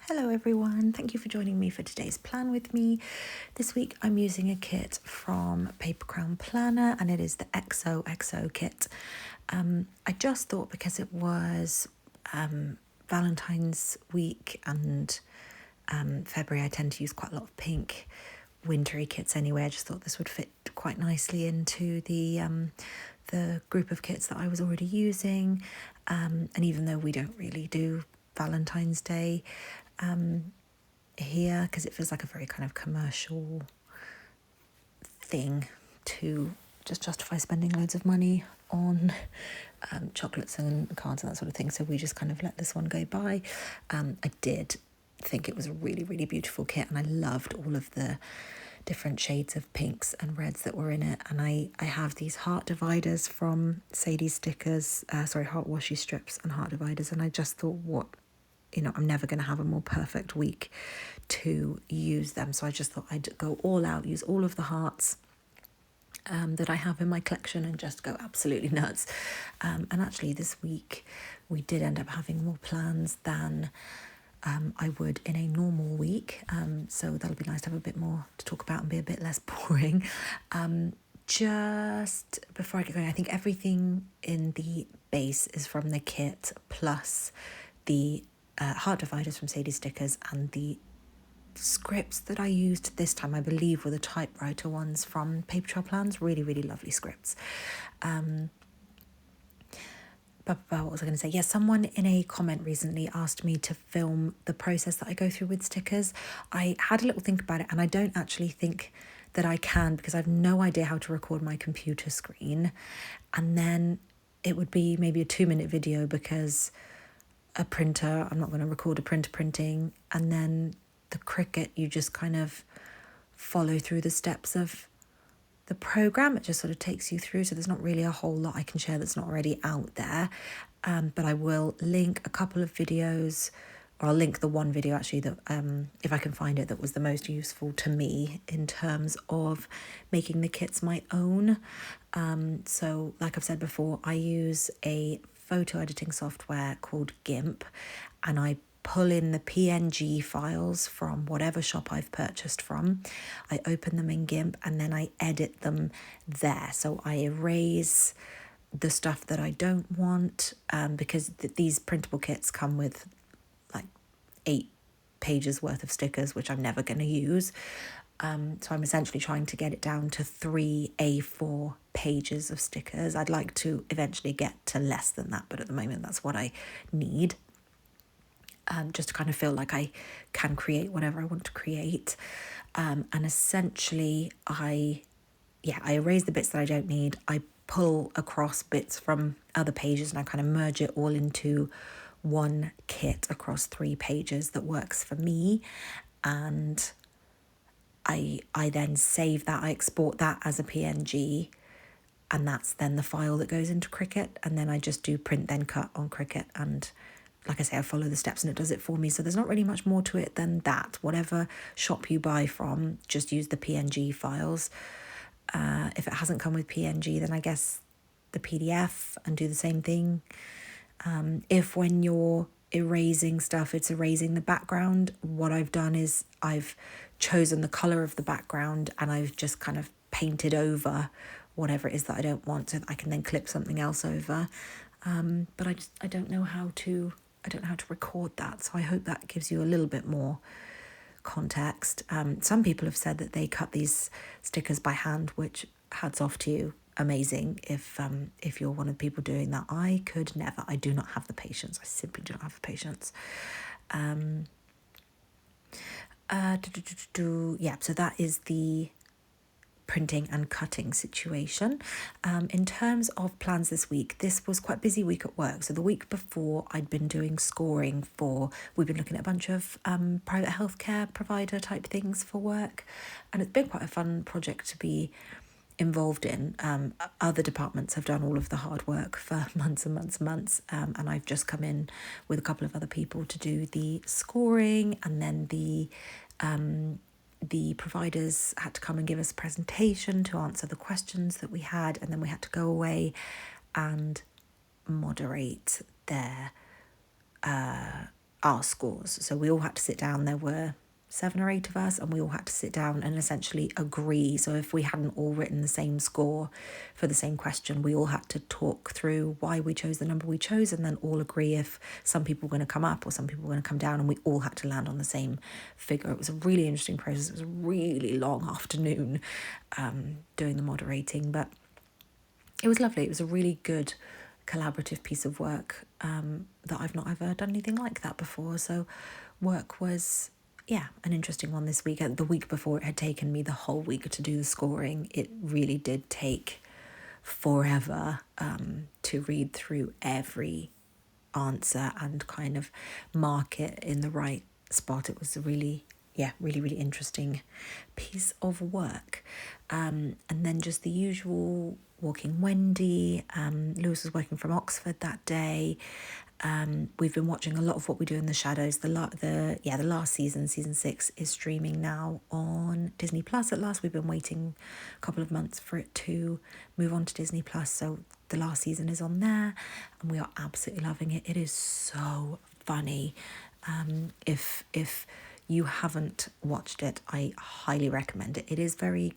Hello everyone, thank you for joining me for today's plan with me. This week I'm using a kit from Paper Crown Planner and it is the XOXO kit. I just thought because it was Valentine's week and February, I tend to use quite a lot of pink wintry kits anyway. I just thought this would fit quite nicely into the group of kits that I was already using. And even though we don't really do Valentine's Day here, because it feels like a very kind of commercial thing to just justify spending loads of money on chocolates and cards and that sort of thing. So we just kind of let this one go by. I did think it was a really, really beautiful kit, and I loved all of the different shades of pinks and reds that were in it. And I have these heart dividers from Sadies stickers, heart washi strips and heart dividers, and I just thought, I'm never going to have a more perfect week to use them. So I just thought I'd go all out, use all of the hearts that I have in my collection and just go absolutely nuts. And actually this week we did end up having more plans than I would in a normal week. So that'll be nice to have a bit more to talk about and be a bit less boring. Just before I get going, I think everything in the base is from the kit, plus the heart dividers from Sadies stickers, and the scripts that I used this time, I believe, were the typewriter ones from Paper Trail Plans. Really, really lovely scripts. What was I going to say? Yes, someone in a comment recently asked me to film the process that I go through with stickers. I had a little think about it, and I don't actually think that I can, because I have no idea how to record my computer screen. And then it would be maybe a 2-minute video, because a printer, I'm not going to record a printer printing, and then the Cricut, you just kind of follow through the steps of the program. It just sort of takes you through, so there's not really a whole lot I can share that's not already out there. But I will link a couple of videos, or I'll link the one video actually that, if I can find it, that was the most useful to me in terms of making the kits my own. So like I've said before, I use a photo editing software called GIMP, and I pull in the PNG files from whatever shop I've purchased from. I open them in GIMP and then I edit them there. So I erase the stuff that I don't want, because these printable kits come with like 8 pages worth of stickers, which I'm never going to use. So I'm essentially trying to get it down to 3 A4 pages of stickers. I'd like to eventually get to less than that, but at the moment that's what I need. Just to kind of feel like I can create whatever I want to create. And essentially I erase the bits that I don't need. I pull across bits from other pages and I kind of merge it all into one kit across 3 pages that works for me. And I then save that, I export that as a PNG, and that's then the file that goes into Cricut. And then I just do print then cut on Cricut, and like I say, I follow the steps and it does it for me. So there's not really much more to it than that. Whatever shop you buy from, just use the PNG files. If it hasn't come with PNG, then I guess the PDF, and do the same thing. If when you're erasing stuff, it's erasing the background, what I've done is I've chosen the colour of the background and I've just kind of painted over whatever it is that I don't want, so that I can then clip something else over. But I don't know how to record that, so I hope that gives you a little bit more context. Some people have said that they cut these stickers by hand, which, hats off to you, amazing if you're one of the people doing that. I could never. I do not have the patience. I simply do not have the patience. So that is the printing and cutting situation. In terms of plans this week, this was quite a busy week at work. So the week before, I'd been doing scoring we've been looking at a bunch of private healthcare provider type things for work, and it's been quite a fun project to be involved in. Other departments have done all of the hard work for months and months and months, and I've just come in with a couple of other people to do the scoring, and then the providers had to come and give us a presentation to answer the questions that we had, and then we had to go away and moderate their our scores. So we all had to sit down. There were 7 or 8 of us, and we all had to sit down and essentially agree. So if we hadn't all written the same score for the same question, we all had to talk through why we chose the number we chose, and then all agree if some people were going to come up or some people were going to come down, and we all had to land on the same figure. It was a really interesting process. It was a really long afternoon doing the moderating, but it was lovely. It was a really good collaborative piece of work that I've not ever done anything like that before. So work was, an interesting one this week. The week before, it had taken me the whole week to do the scoring. It really did take forever to read through every answer and kind of mark it in the right spot. It was a really, really interesting piece of work. And then just the usual walking Wendy. Lewis was working from Oxford that day. We've been watching a lot of What We Do in the Shadows. The last season 6, is streaming now on Disney Plus. At last, we've been waiting a couple of months for it to move on to Disney Plus. So the last season is on there, and we are absolutely loving it. It is so funny. If you haven't watched it, I highly recommend it. It is very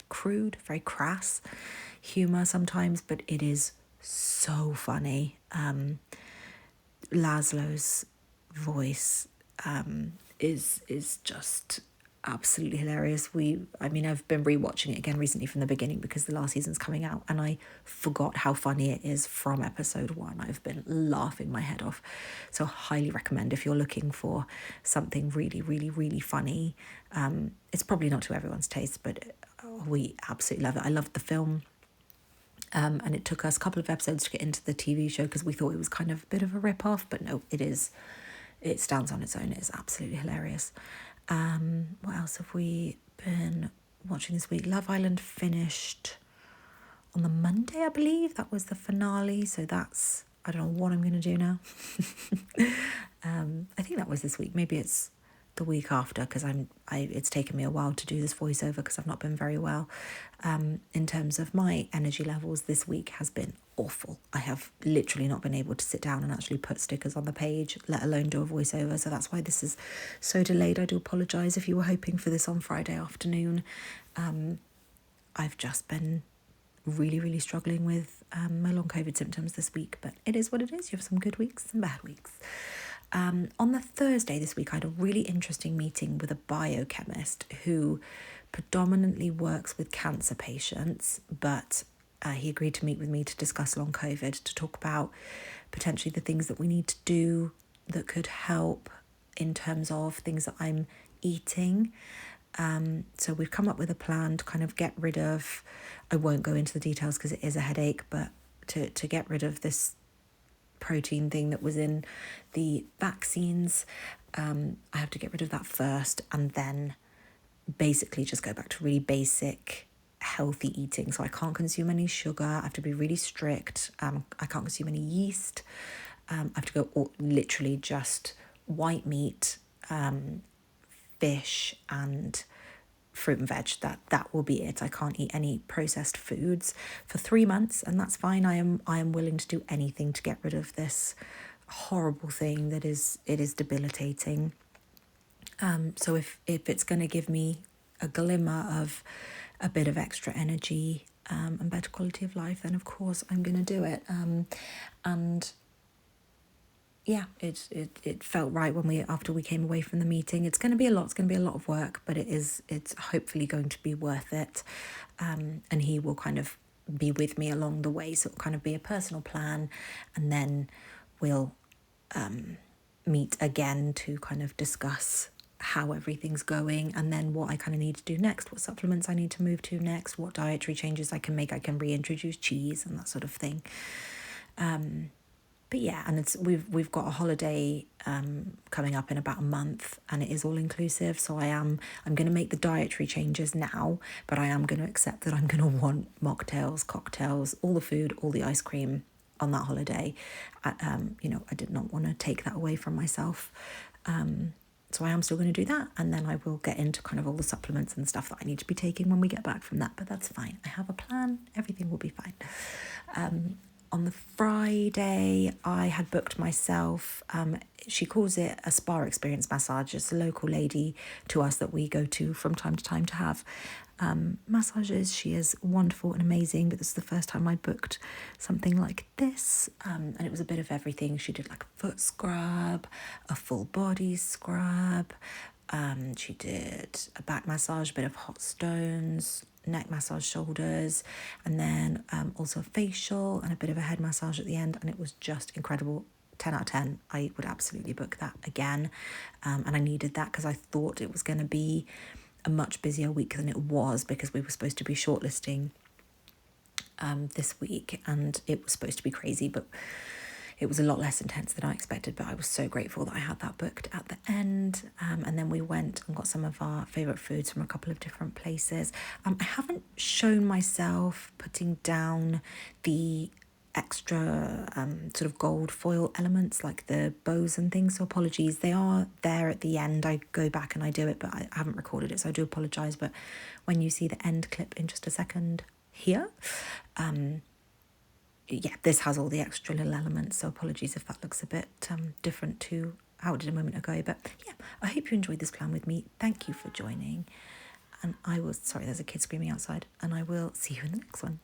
crude, very crass humor sometimes, but it is so funny. Laszlo's voice is just absolutely hilarious. I've been rewatching it again recently from the beginning because the last season's coming out, and I forgot how funny it is from episode 1. I've been laughing my head off. So highly recommend if you're looking for something really, really, really funny. It's probably not to everyone's taste, but we absolutely love it. I loved the film. And it took us a couple of episodes to get into the TV show because we thought it was kind of a bit of a rip-off, but no, it stands on its own. It's absolutely hilarious. What else have we been watching this week? Love Island finished on the Monday, I believe. That was the finale, so that's, I don't know what I'm going to do now. I think that was this week. Maybe it's the week after, because it's taken me a while to do this voiceover because I've not been very well. In terms of my energy levels, this week has been awful. I have literally not been able to sit down and actually put stickers on the page, let alone do a voiceover. So that's why this is so delayed. I do apologise if you were hoping for this on Friday afternoon. I've just been really, really struggling with my long COVID symptoms this week, but it is what it is. You have some good weeks and bad weeks. On the Thursday this week, I had a really interesting meeting with a biochemist who predominantly works with cancer patients, but he agreed to meet with me to discuss long COVID, to talk about potentially the things that we need to do that could help in terms of things that I'm eating. So we've come up with a plan to kind of get rid of, I won't go into the details because it is a headache, but to get rid of this protein thing that was in the vaccines. I have to get rid of that first, and then basically just go back to really basic healthy eating. So I can't consume any sugar. I have to be really strict. I can't consume any yeast. I have to go literally just white meat, fish, and fruit and veg. That will be it. I can't eat any processed foods for 3 months, and that's fine. I am willing to do anything to get rid of this horrible thing that is debilitating. So if it's going to give me a glimmer of a bit of extra energy and better quality of life, then of course I'm going to do it. And yeah, it felt right after we came away from the meeting. It's going to be a lot. It's going to be a lot of work, but it's hopefully going to be worth it. And he will kind of be with me along the way. So it'll kind of be a personal plan, and then we'll meet again to kind of discuss how everything's going, and then what I kind of need to do next, what supplements I need to move to next, what dietary changes I can make. I can reintroduce cheese and that sort of thing. But yeah, and we've got a holiday coming up in about a month, and it is all inclusive. So I'm going to make the dietary changes now, but I am going to accept that I'm going to want mocktails, cocktails, all the food, all the ice cream on that holiday. I did not want to take that away from myself. So I am still going to do that, and then I will get into kind of all the supplements and stuff that I need to be taking when we get back from that, but that's fine. I have a plan. Everything will be fine. On the Friday, I had booked myself, she calls it a spa experience massage. It's a local lady to us that we go to from time to time to have massages. She is wonderful and amazing, but this is the first time I booked something like this, and it was a bit of everything. She did like a foot scrub, a full body scrub, she did a back massage, a bit of hot stones, neck massage, shoulders, and then also a facial and a bit of a head massage at the end, and it was just incredible. 10 out of 10. I would absolutely book that again, and I needed that because I thought it was going to be a much busier week than it was, because we were supposed to be shortlisting this week, and it was supposed to be crazy, but it was a lot less intense than I expected. But I was so grateful that I had that booked at the end. And then we went and got some of our favourite foods from a couple of different places. I haven't shown myself putting down the extra sort of gold foil elements like the bows and things, so apologies. They are there at the end. I go back and I do it, but I haven't recorded it, so I do apologise. But when you see the end clip in just a second here, yeah, this has all the extra little elements, so apologies if that looks a bit different to how it did a moment ago. But yeah, I hope you enjoyed this plan with me. Thank you for joining, and I will, sorry, there's a kid screaming outside, and I will see you in the next one.